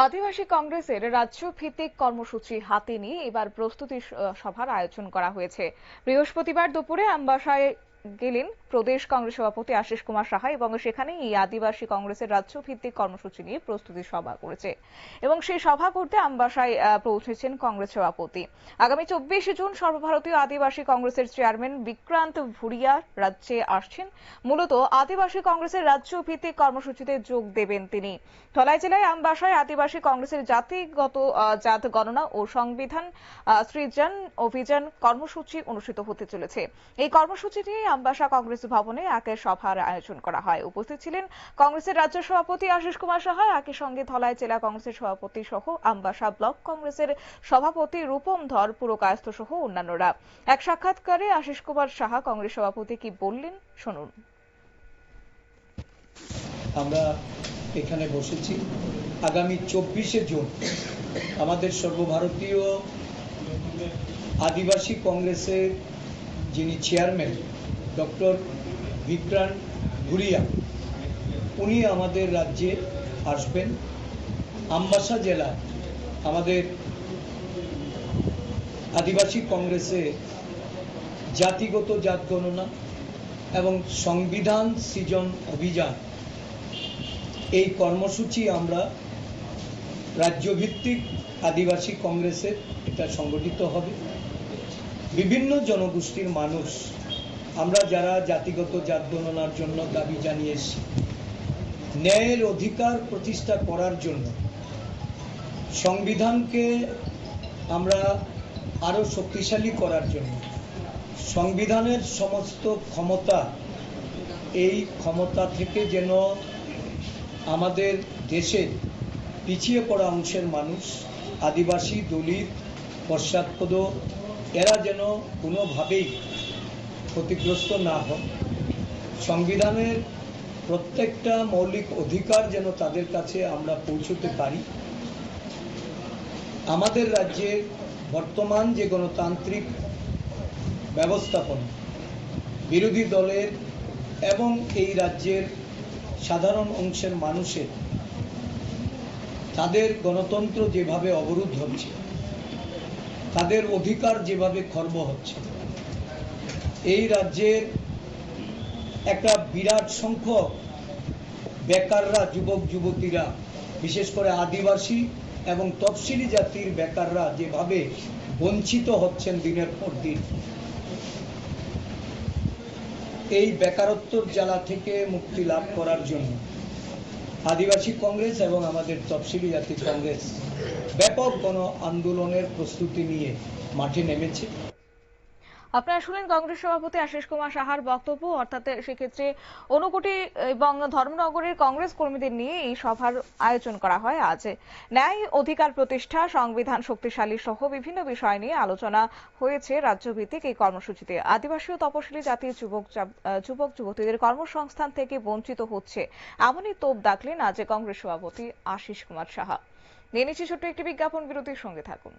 আদিবাসী কংগ্রেসের রাজ্য ভিত্তিক কর্মসূচি হাতে নিয়ে এবার প্রস্তুতি সভার আয়োজন করা হয়েছে। বৃহস্পতিবার দুপুরে আমবাসায় গেলেন প্রদেশ কংগ্রেস সভাপতি আশিস কুমার সাহা এবং সেখানে এই আদিবাসী কংগ্রেসের রাজ্য ভিত্তিক কর্মসূচি নিয়ে প্রস্তুতি সভা করেছে এবং সেই সভা করতে আমবাসায় পৌঁছেছেন কংগ্রেস সভাপতি। আগামী 24 জুন সর্বভারতীয় আদিবাসী কংগ্রেসের চেয়ারম্যান বিক্রান্ত ভুরিয়া রাজ্যে আসছেন। মূলত আদিবাসী কংগ্রেসের রাজ্য ভিত্তিক কর্মসূচিতে যোগ দেবেন তিনি। ধলাই জেলায় আমবাসায় আদিবাসী কংগ্রেসের জাতিগত জাত গণনা ও সংবিধান সৃজন অভিযান কর্মসূচি অনুষ্ঠিত হতে চলেছে। এই কর্মসূচি নিয়ে আমবাসা কংগ্রেস ভবনে একের সভার আয়োজন করা হয়। উপস্থিত ছিলেন কংগ্রেসের রাজ্য সভাপতি আশিস কুমার সাহা, একই সঙ্গে ধলাই জেলা কংগ্রেসের সভাপতি সহ আমবাসা ব্লক কংগ্রেসের সভাপতি রূপম ধর পুরকায়স্থ সহ অন্যান্যরা। এক সাক্ষাৎকারে আশিস কুমার সাহা কংগ্রেস সভাপতি কি বললেন শুনুন। আমরা এখানে বসেছি আগামী 24 জুন আমাদের সর্বভারতীয় আদিবাসী কংগ্রেসের যিনি চেয়ারম্যান ডক্টর বিক্রান্ত ভুরিয়া উনি আমাদের রাজ্যে আসবেন। আমবাসা জেলা আমাদের আদিবাসী কংগ্রেসে জাতিগত জাত গণনা এবং সংবিধান সৃজন অভিযান এই কর্মসূচি আমরা রাজ্যভিত্তিক আদিবাসী কংগ্রেসের এটা সংগঠিত হবে। বিভিন্ন জনগোষ্ঠীর মানুষ আমরা যারা জাতিগত জাত গণনার জন্য দাবি জানিয়েছি, ন্যায়ের অধিকার প্রতিষ্ঠা করার জন্য সংবিধানকে আমরা আরো শক্তিশালী করার জন্য সংবিধানের সমস্ত ক্ষমতা এই ক্ষমতা থেকে যেন আমাদের দেশে পিছিয়ে পড়া অংশের মানুষ আদিবাসী দলিত পশ্চাৎপদ এরা যেন কোনোভাবেই ক্ষতিগ্রস্ত না হয়, সংবিধানের প্রত্যেকটা মৌলিক অধিকার যেন তাদের কাছে আমরা পৌঁছতে পারি। আমাদের রাজ্যে বর্তমান যে গণতান্ত্রিক ব্যবস্থাপনা বিরোধী দলের এবং এই রাজ্যের সাধারণ অংশের মানুষের তাদের গণতন্ত্র যেভাবে অবরোধ হচ্ছে, তাদের অধিকার যেভাবে খর্ব হচ্ছে, এই রাজ্যের একটা বিরাট সংখ্যক বেকাররা যুবক যুবতীরা বিশেষ করে আদিবাসী এবং তফসিলি জাতির বেকাররা যেভাবে বঞ্চিত হচ্ছেন দিনের পর দিন, এই বেকারত্বর জ্বালা থেকে মুক্তি লাভ করার জন্য আদিবাসী কংগ্রেস এবং আমাদের তফসিলি জাতি কংগ্রেস ব্যাপক গণ আন্দোলনের প্রস্তুতি নিয়ে মাঠে নেমেছে। আপনারা শুনলেন কংগ্রেস সভাপতি আশিস কুমার সাহার বক্তব্য। অর্থাৎ সেক্ষেত্রে ঊনকোটি এবং ধর্মনগরের কংগ্রেস কর্মীদের নিয়ে এই সভার আয়োজন করা হয় আজ। ন্যায় অধিকার প্রতিষ্ঠা, সংবিধান শক্তিশালী সহ বিভিন্ন বিষয় নিয়ে আলোচনা হয়েছে রাজ্যভিত্তিক এই কর্মসূচিতে। আদিবাসী ও তপশিলি জাতির যুবক যুবতীদের কর্মসংস্থান থেকে বঞ্চিত হচ্ছে এমনই তোপ দাগলেন আজ কংগ্রেস সভাপতি আশিস কুমার সাহা। নিয়ে নিচ্ছি ছোট্ট একটি বিজ্ঞাপন বিরতির সঙ্গে থাকুন।